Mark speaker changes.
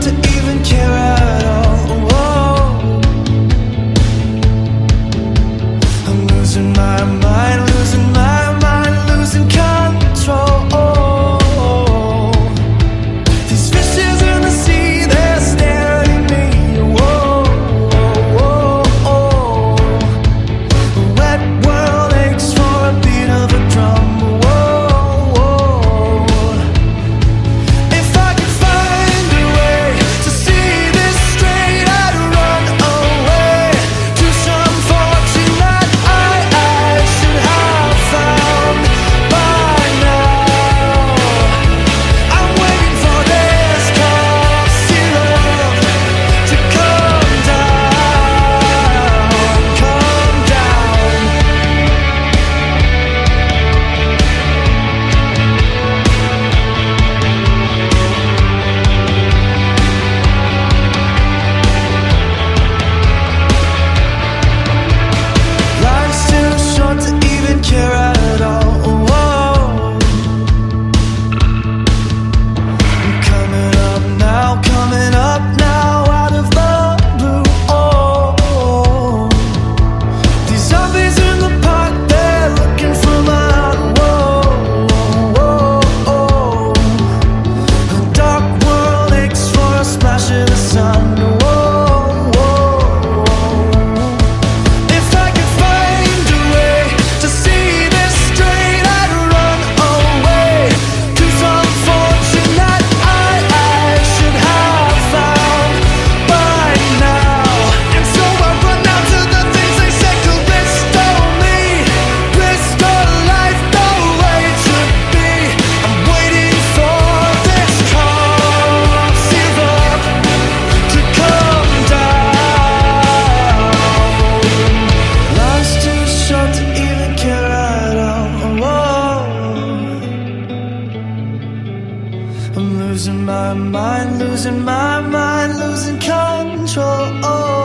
Speaker 1: to even care at all. Whoa. I'm losing my mind, losing my mind, losing control. These fishes in the sea, they're staring at me. Whoa, whoa, whoa. The wet world aches for a beat of a drum. Whoa, whoa. If I could find a way to see this straight, I'd run away to some fortune that I should have found by now. I'm waiting for this costly love to come down, come down. Life's too short to even care at all. Whoa. I'm coming up now, out of the blue. Oh, these zombies in the park, they're looking for my heart. Whoa, whoa, whoa. The dark world aches for a splash of the sun. Whoa, whoa. If I could find a way to see this straight, I'd run away to some fortune that I should have found by now. And so I run out to the things they say could restore me, restore life the way it should be. I'm waiting for this costly love to come down. Life's too short to even care at all. Whoa. I'm losing my mind, losing my mind, losing control.